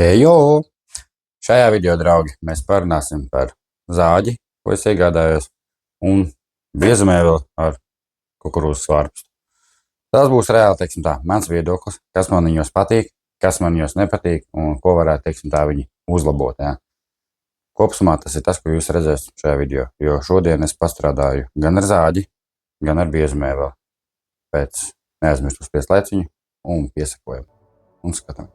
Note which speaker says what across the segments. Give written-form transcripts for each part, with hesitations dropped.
Speaker 1: Ejo! Šajā video, draugi, mēs parunāsim par zāģi, ko es iegādājos, un biezumēveli ar kukurūzas svārpstu. Tas būs reāli, teiksim tā, mans viedoklis, kas man viņos patīk, kas man viņos nepatīk, un ko varētu, teiksim tā, viņi uzlabot, jā. Kopsumā tas ir tas, ko jūs redzēsiet šajā video, jo šodien es pastrādāju gan ar zāģi, gan ar biezumēveli. Pēc neaizmirst uzspiest laiciņu un piesakojam. Un skatām.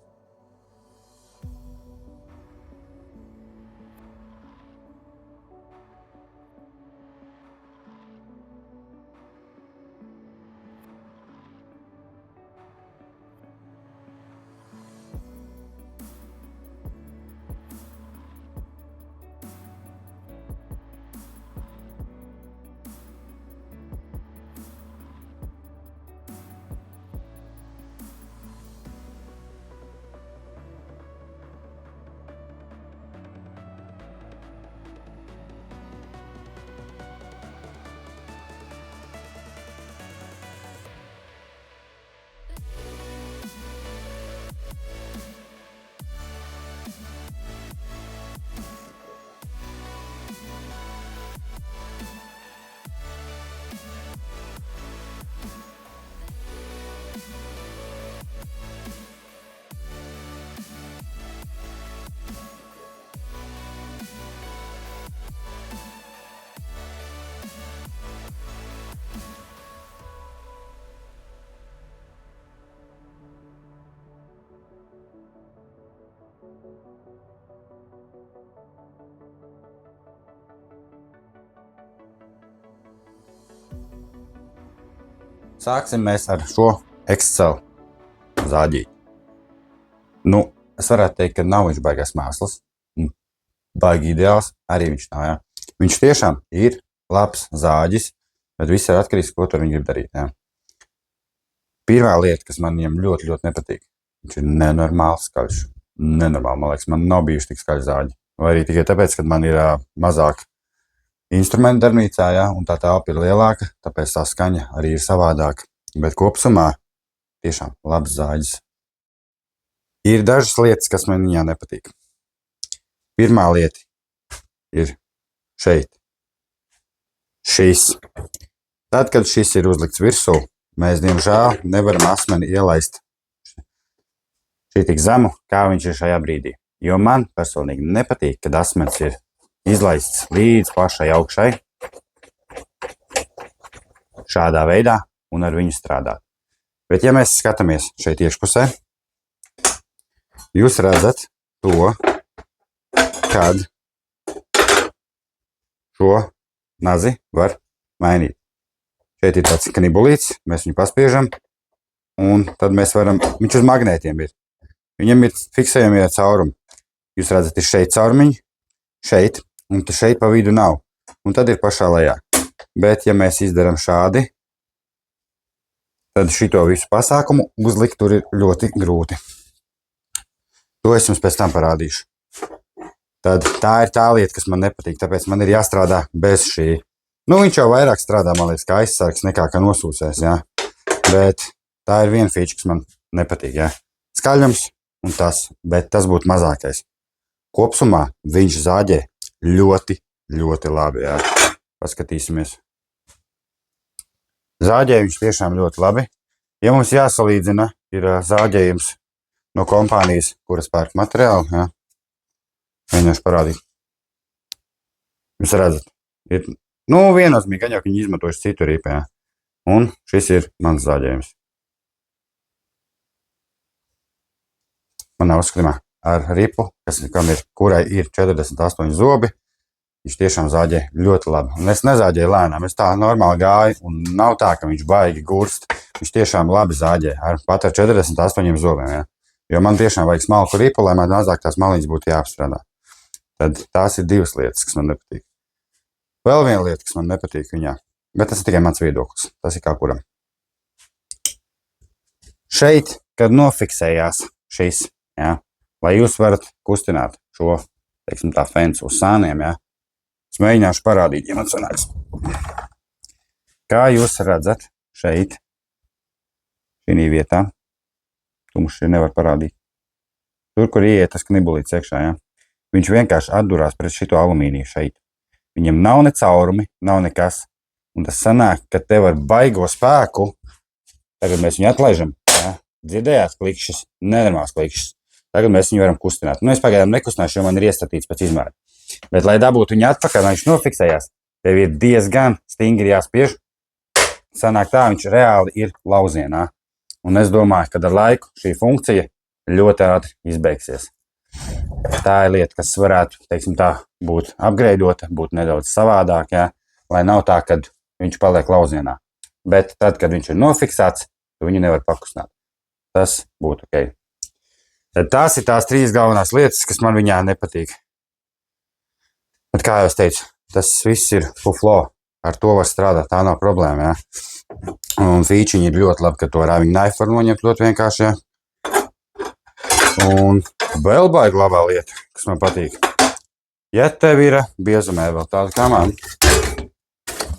Speaker 1: Sāksim mēs ar šo Excel zāģīti. Nu, es varētu teikt, ka nav viņš baigās mēsls. Baigi ideāls, arī viņš nav, jā. Viņš tiešām ir labs zāģis, bet viss ir atkarīgs, ko tur viņi grib darīt, jā. Pirmā lieta, kas man viņam ļoti nepatīk, viņš ir nenormāli skaļš. Nenormāli, man liekas, man nav bijuši tik skaļi zāģi. Vai arī tikai tāpēc, ka man ir mazāk instrumentu darbnīcā, ja, un tā telpa ir lielāka, tāpēc tā skaņa arī ir savādāka. Bet kopsumā tiešām labs zāģis. Ir dažas lietas, kas man viņā nepatīk. Pirmā lieta ir šeit. Šis. Tad, kad šis ir uzlikts virsū, mēs, diemžēl, nevaram asmeni ielaist šī tik zemu, kā viņš ir šajā brīdī. Jo man personīgi nepatīk, kad asmens ir izlaists līdz pašai augšai, šādā veidā, un ar viņu strādāt. Bet, ja mēs skatāmies šeit iekšpusē, jūs redzat to, kad šo nazi var mainīt. Šeit ir tāds knibulīts, mēs viņu paspiežam, un tad mēs varam, viņš uz magnētiem ir. Viņam ir fiksējamie caurumi. Jūs redzat, ir šeit caurumiņi, šeit, un šeit pa vidu nav. Un tad ir pašā lejā. Bet, ja mēs izdaram šādi, tad šito visu pasākumu uzlikt tur ir ļoti grūti. To es jums pēc tam parādīšu. Tad tā ir tā lieta, kas man nepatīk, tāpēc man ir jāstrādā bez šī. Nu, viņš jau vairāk strādā, man liekas, kā aizsargs nekā kā nosūcēs, jā. Bet tā ir viena feature, kas man nepatīk, jā. Skaļums un tas, bet tas būtu mazākais. Kopsumā viņš zāģē ļoti labi, jā. Paskatīsimies. Zāģē viņš tiešām ļoti labi. Ja mums jāsalīdzina, ir zāģējums no kompānijas, kuras pērk materiālu, jā. Mēģināšu parādīt. Jūs redzat, ir, nu, viennozīmīgi, gan jau, ka viņi izmantojuši citu ripu, jā. Un šis ir mans zāģējums. Manā uzskatījumā ar ripu, kurai ir 48 zobi, viņš tiešām zāģē ļoti labi. Un es nezāģēju lēnām, es tā normāli gāju, un nav tā, ka viņš baigi gurst. Viņš tiešām labi zāģē, pat ar 48 zobiem, jā. Jo man tiešām vajag smalku ripu, lai man mazāk tās maliņas būtu jāapstrādā. Tad tās ir divas lietas, kas man nepatīk. Vēl viena lieta, kas man nepatīk viņā, bet tas ir tikai mans viedoklis. Tas ir kā kuram. Šeit, kad nofiksējās šis, jā, lai jūs varat kustināt šo, teiksim tā, fensu uz sāniem, jā. Es mēģināšu parādīt, ja man sanāks. Kā jūs redzat šeit, šī vietā, tumši nevar parādīt. tur, kur ieiet tas knibulīts iekšā, ja. Viņš vienkārši atdurās pret šito alumīniju šeit. Viņam nav ne caurumi, nav nekas. Un tas sanāk, ka tev ar baigo spēku, tagad mēs viņu atlaižam, ja. Dzirdējāt klikšķis, nenormāls klikšķis. Tagad mēs viņu varam kustināt. Nu, es pagaidām nekustināšu, jo man ir iestatīts pēc izmēra. Bet, lai dabūtu viņu atpakaļ, lai viņš nofiksējās, tev ir diezgan stingri jāspiež. Sanāk tā, viņš reāli ir lauzienā. Un es domāju, ka ar laiku šī funkcija ļoti ātri izbeigsies. Tā ir lieta, kas varētu, teiksim tā, būt upgradeota, būt nedaudz savādāk, ja, lai nav tā, kad viņš paliek lauzienā. Bet tad, kad viņš ir nofiksēts, tu viņu nevar pakustināt. Tas būtu ok. Tad tās ir tās 3 galvenās lietas, kas man viņā nepatīk. Bet kā jau es teicu, tas viss ir fuflo. Ar to var strādāt, tā nav problēma, ja. Un feature ir ļoti labi, ka to raving knife var noņemt ļoti vienkārši, ja. Un vēl baigi labā lieta, kas man patīk. Ja tev ir biezumē vēl tāda kā man,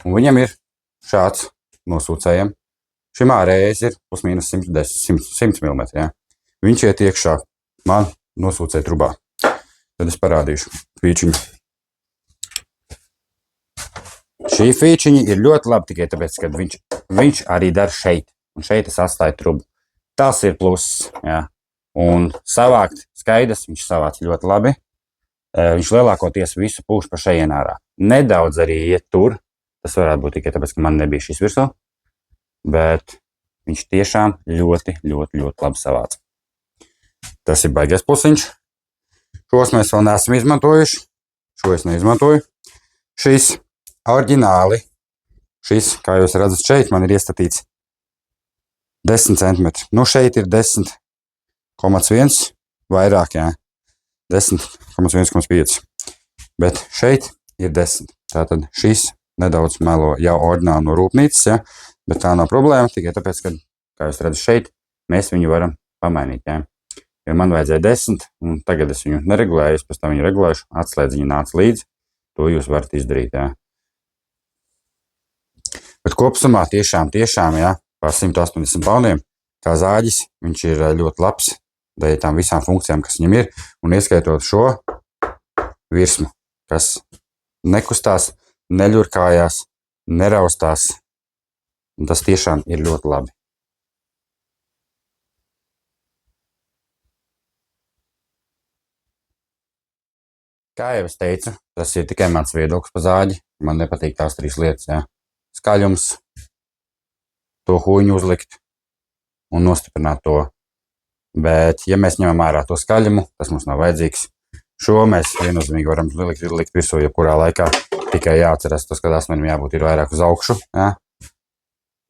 Speaker 1: un viņam ir šāds nosūcējiem, šim ārējais ir plus mīnus 100 mm, ja. Viņš iet iekšā man nosūcēja trubā. Tad es parādīšu feature. Šī feature ir ļoti labi tikai tāpēc, ka viņš arī dara šeit. Un šeit es atstāju trubu. Tas ir pluss, jā. Un savākt skaidrs, viņš savāc ļoti labi. Viņš lielākoties visu pūš pa šeien ārā. Nedaudz arī iet tur. Tas varētu būt tikai tāpēc, ka man nebija šis virsū. Bet viņš tiešām ļoti labi savāc. Tas ir baigais plusiņš. Šos mēs vēl neesam izmantojuši. Šo es neizmantoju. Šis oriģināli, šis, kā jūs redzat, šeit man ir iestatīts 10 cm. Nu, šeit ir 10,1 vairāk, jā. 10,1,5. Bet šeit ir 10. Tātad šis nedaudz melo jau oriģināli no rūpnīcas, jā. Bet tā nav problēma, tikai tāpēc, ka, kā jūs redzat, šeit mēs viņu varam pamainīt, jā. Jo man vajadzēja 10, un tagad es viņu neregulēju, es pēc tam viņu regulēšu, atslēdziņa nāca līdzi. To jūs varat izdarīt, jā. Bet kopsumā tiešām, jā, pār 180 poundiem, kā zāģis, viņš ir ļoti labs, dēļ tām visām funkcijām, kas viņam ir, un ieskaitot šo virsmu, kas nekustās, neļurkājās, neraustās, un tas tiešām ir ļoti labi. Kā jau es teicu, tas ir tikai mans viedoklis par zāģi, man nepatīk tās 3 lietas, jā. Skaļums, to huņu uzlikt un nostiprināt to. Bet, ja mēs ņemam ārā to skaļumu, tas mums nav vajadzīgs. Šo mēs viennozīmīgi varam likt virsū jebkurā laikā. Tikai jāatcerās, tas, ka asmenim jābūt ir vairāk uz augšu. Ja?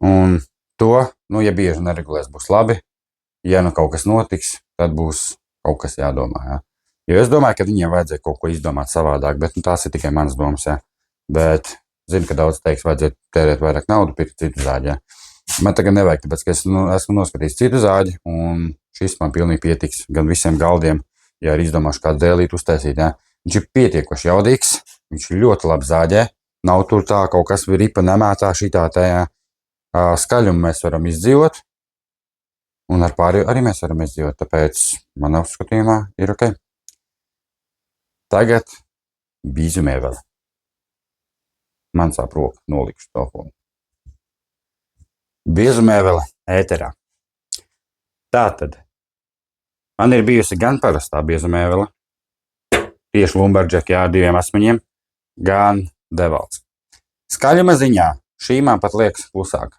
Speaker 1: Un to, ja bieži neregulēs, būs labi. Ja nu kaut kas notiks, tad būs kaut kas jādomā. Ja? Jo es domāju, ka viņiem vajadzēja kaut ko izdomāt savādāk, bet tās ir tikai manas domas. Ja? Bet zinu, ka daudz teiks, vajadzētu tērēt vairāk naudu, pirkt citu zāģi. Ja? Man tagad nevajag, tāpēc, ka es esmu noskatījis citu zāģi, un šis man pilnīgi pietiks gan visiem galdiem, ja arī izdomāšu kādu dēlīti uztaisīt. Ja? Viņš ir pietiekoši jaudīgs, viņš ir ļoti labi zāģē, nav tur tā kaut kas ripa nemētā šitā tajā. Skaļumu mēs varam izdzīvot, un ar pārējo arī mēs varam izdzīvot, tāpēc man uzskatījumā ir ok. Tagad bīzumē vēl. Man sāp roka, nolikšu to fonu. Biezumēvele ēterā. Tātad, man ir bijusi gan parastā biezumēvele, tieši Lumberjack, jā, ar 2 asmeņiem, gan Devalts. Skaļuma ziņā šī man pat liekas klusāka.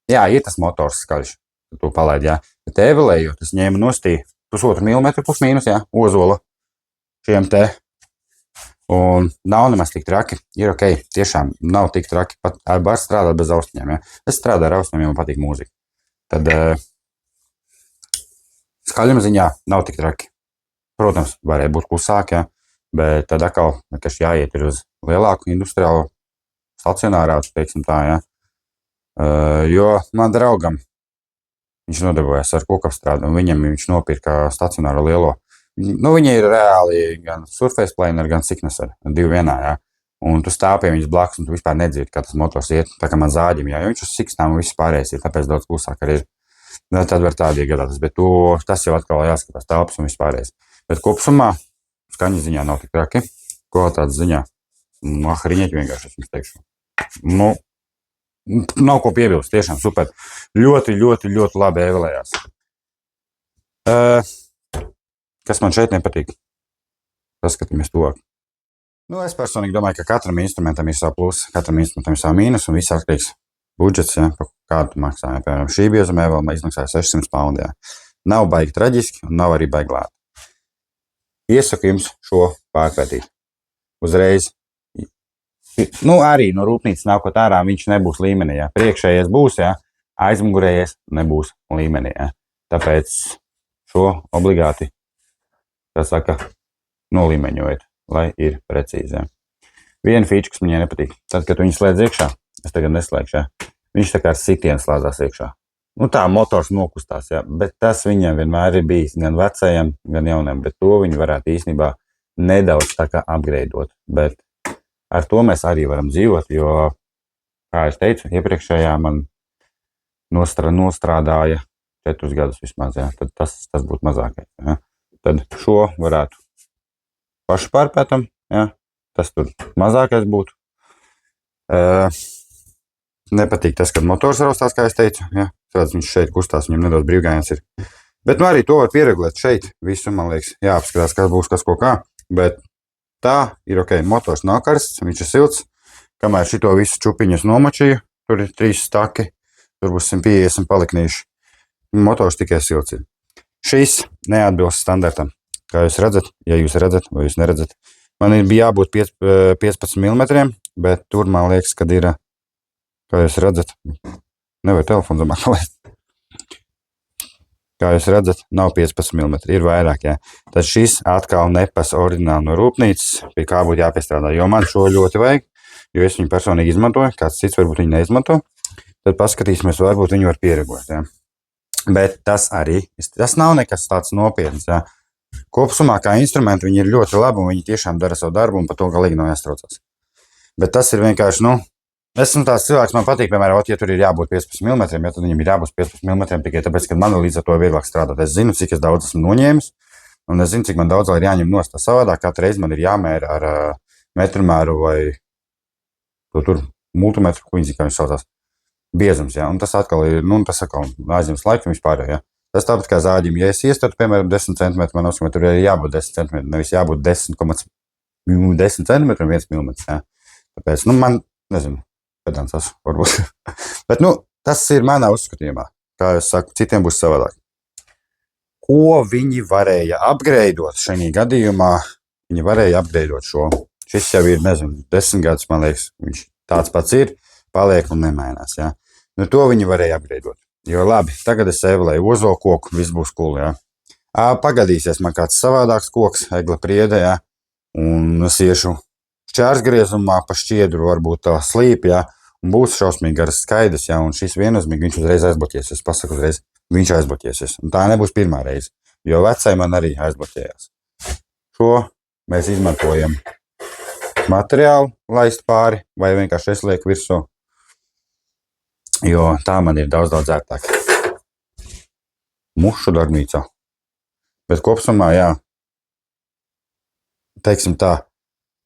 Speaker 1: Jā, ir tas motors skaļš, kad to palaid, jā. Bet evelējot, es ņēmu nostī 1,5 mm plus mīnus, jā, ozola šiem te. Un nav nemaz tik traki, ir ok, tiešām nav tik traki, pat var strādāt bez austiņām, ja. Es strādāju ar austiņām, jo man patīk mūzika. Tad skaļuma ziņā nav tik traki. Protams, varēja būt klusāk, ja, bet tad atkal, kas jāiet ir uz lielāku industriālu stacionārātu, teiksim tā, ja. Jo man draugam, viņš nodarbojas ar kokapstrādi, un viņam viņš nopirka stacionāru lielo. Nu, viņi ir reāli gan Surface Planer, gan Sicknesser, 2 vienā, jā. Un tu stāv pie viņas blakus, un tu vispār nedzirdi, kā tas motors iet, tā kā man zāģim, jā. Jo viņš uz Sicknām un viss pārējais ir, tāpēc daudz klusāk arī ir. Tad var tādi iegādāties, bet tas jau atkal jāskatās telpas un viss pārējais. Bet kopsumā skaņas ziņā nav tik traki. Kvalitātes ziņā. Ahriņieķi vienkārši, es jums teikšu. Nu, nav ko piebilst, tiešām super. Ļoti, ļoti, ļoti labi evolējās. Kas man šeit nepatīk? Paskatāmies tuvāk. Nu, es personīgi domāju, ka katram instrumentam ir savu plusu, katram instrumentam ir savu mīnus, un viss atkarīgs budžets, ja, par kādu tu maksā. Ja. Piemēram, šī biezuma evola izmaksāja 600 pounds. Ja. Nav baigi traģiski, un nav arī baigi lēti. Iesaku jums šo pārpētīt. Uzreiz. Nu, arī no rūpnīcas nākot ārā viņš nebūs līmenī. Ja. Priekšējais būs, ja. Aizmugurējais nebūs līmenī. Ja. Tāpēc šo obligāti, kā saka, nolīmeņojiet, lai ir precīzi. Ja. Viena feature, kas viņai nepatīk. Tad, kad viņi slēdz iekšā, es tagad neslēgšu, ja. Viņš tā kā ar sitienu slēdzās iekšā. Nu tā, motors nokustās, ja. Bet tas viņam vienmēr ir bijis gan vecajam, gan jaunam, bet to viņi varētu īstenībā nedaudz tā kā upgradeot. Bet ar to mēs arī varam dzīvot, jo, kā es teicu, iepriekšējā man nostrādāja 4 gadus vismaz, ja. Tad tas būtu mazākais, ja. Tad šo varētu paši pārpētam, ja. Tas tur mazākais būtu. Nepatīk tas, kad motors raustās, kā es teicu, ja. Redz, viņš šeit kustās, viņam nedaudz brīvgājiens ir. Bet nu arī to var pieregulēt šeit. Visu, man liekas, jāapskatās, kas būs, kas ko kā. Bet tā ir ok. Motors nav karsts, viņš ir silts. Kamēr šito visu čupiņus nomačīju, tur ir 3 staki, tur būs 150 paliknīši. Motors tikai silts ir. Šis neatbilst standartam. Kā jūs redzat, ja jūs redzat vai jūs neredzat. Man bija jābūt 15 mm, bet tur man liekas, kad ir, kā jūs redzat, nevar telefonu zamāk palaist. Kā jūs redzat, nav 15 mm, ir vairāk, jā. Tad šis atkal nepas oriģināli no rūpnīcas, pie kā būtu jāpiestrādā, jo man šo ļoti vajag, jo es viņu personīgi izmantoju, kāds cits varbūt viņu neizmanto. Tad paskatīsimies, varbūt viņu var pieregulēt, jā. Bet tas arī, tas nav nekas tāds nopietns, jā. Kopsumā kā instrumenti viņi ir ļoti labi un viņi tiešām dara savu darbu un par to galīgi nav jāstraucās. Bet tas ir vienkārši, nu, esmu tāds cilvēks, man patīk, piemēram, ja tur ir jābūt 15 mm, ja tad viņam ir jābūt 15 mm tikai tāpēc, ka man līdz ar to vieglāk strādāt. Es zinu, cik es daudz esmu noņēmis un es zinu, cik man daudz vēl ir jāņem nost. Savādāk katru reizi man ir jāmēra ar metrumēru vai tur multimetru, ko viņi zina, kā viņš saucās, biezums, ja, un tas atkal ir, nu, tas atkal aizņems laiku vispār, ja. Tas tāpat kā zāģim, ja es iestatu, piemēram, 10 cm, man uzskatu, tur ir jābūt 10 cm, nevis jābūt 10 cm, 1 mm, jā. Tāpēc, nu, man, nezinu, pedants tas varbūt. Bet, nu, tas ir manā uzskatījumā. Kā es saku, citiem būs savādāk. Ko viņi varēja upgradeot šajā gadījumā? Viņi varēja upgradeot šo. Šis jau ir, nezinu, 10 gadus, man liekas, viņš tāds pats ir, paliek un nemainās, jā. Nu, to viņi varēja upgradeot. Jo labi, tagad es evolēju ozo koku, viss būs cool, jā. Pagadīsies man kāds savādāks koks, egla priede, jā. Un es iešu šķērsgriezumā pa šķiedru, varbūt tā slīp, jā. Un būs šausmīgi garas skaidrs, jā. Un šis viennozīmīgi, viņš uzreiz aizbloķiesies. Es pasaku uzreiz, viņš aizbloķiesies. Un tā nebūs pirmā reize, jo vecai man arī aizbloķējās. Šo mēs izmantojam materiālu laist pāri vai vienkārši es lieku virsū. Jo tā man ir daudz ērtāk. Mušu darbnīcā. Bet kopsumā, jā, teiksim tā,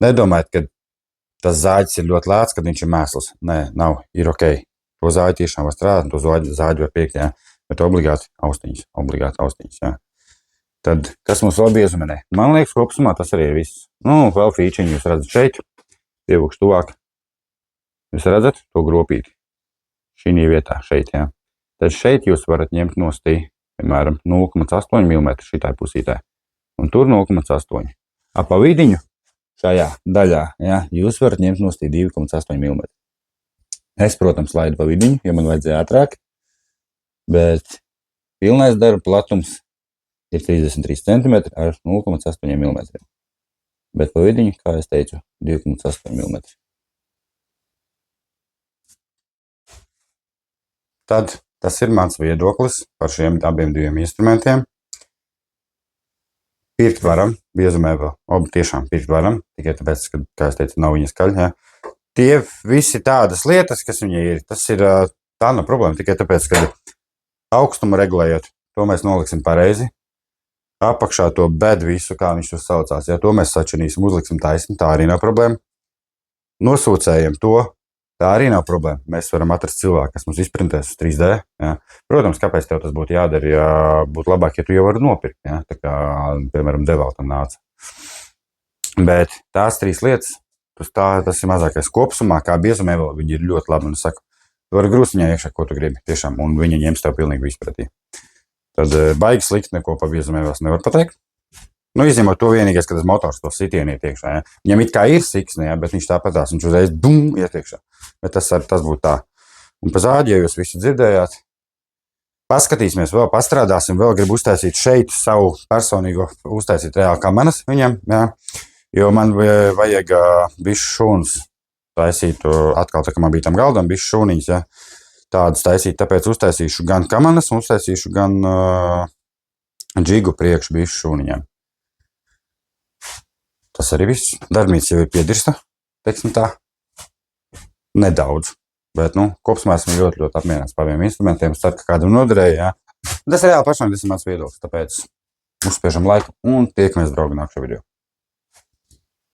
Speaker 1: nedomājiet, ka tas zāģis ir ļoti lēts, kad viņš ir mēsls. Nē, nav, ir ok. To zāģi tiešām var strādāt, to zāģi var piekt, jā. Bet obligāti austiņas, jā. Tad, kas mums vēl bija uzmanē? Man liekas, kopsumā tas arī ir viss. Nu, vēl feature jūs redzat šeit, pievukšu tuvāk. Jūs redzat to gropīti? Šī vietā, šeit, jā. Tad šeit jūs varat ņemt nostī, piemēram, 0,8 mm šitai pusītē. Un tur 0,8. Pa vidiņu šajā daļā, jā, jūs varat ņemt nostī 2,8 mm. Es, protams, laidu pa vidiņu, jo man vajadzēja ātrāk, bet pilnais darba platums ir 33 cm ar 0,8 mm. Bet pa vidiņu, kā es teicu, 2,8 mm. Tad tas ir mans viedoklis par šiem abiem diviem instrumentiem. Pirkt varam, biezumē vēl, tiešām pirkt varam, tikai tāpēc, ka, kā es teicu, nav viņa skaļa. Ja. Tie visi tādas lietas, kas viņai ir, tas ir tā nav problēma, tikai tāpēc, ka augstumu regulējot, to mēs noliksim pareizi. apakšā to bedu visu, kā viņš tur saucās. Ja to mēs sačinīsim, uzliksim taisni, tā arī nav problēma. Nosūcējam to, tā arī nav problēma. Mēs varam atrast cilvēku, kas mums izprintēs uz 3D. Ja. Protams, kāpēc tev tas būtu jādara, ja būtu labāk, ja tu jau vari nopirkt. Ja. Tā kā, piemēram, Devaltam nāca. Bet tās 3 lietas, tas ir mazākais kopsumā, kā biezumē vēl viņi ir ļoti labi. Un es saku, tu vari grūst viņai iekšā, ko tu gribi, tiešām, un viņa ņems tev pilnīgi vispratī. Tad baigi slikti neko pa biezumē vēl nevar pateikt. Nu, izņemot to vienīgais, ka tas motors to sitienu iet iekšā. Ja. Viņam it kā ir siksni, ja, bet viņš tāpatās, viņš uzreiz dum iet iekšā. Bet tas būtu tā. Un pa zāģi, ja jūs visu dzirdējāt, paskatīsimies vēl, pastrādāsim vēl, gribu uztaisīt šeit savu personīgo, uztaisīt reāli kamanas viņam, ja. Jo man vajag bišķi šūnas taisīt, atkal tā, ka man bija tam galdam bišķi šūniņas, ja. Tādas taisīt, tāpēc uztaisīšu gan kamanas, un uztaisīšu gan džigu priekšu bišķi šūniņām. Tas arī viss. Darbnīca jau ir piedirsta, teiksim tā. Nedaudz. Bet, kopsumā esmu ļoti, ļoti apmierināts par saviem instrumentiem. Es ceru, ka kādam noderēja, jā. Tas reāli pašam, tas ir mans viedoklis, tāpēc uzspiežam laiku un tiekamies draugi nākamajā video.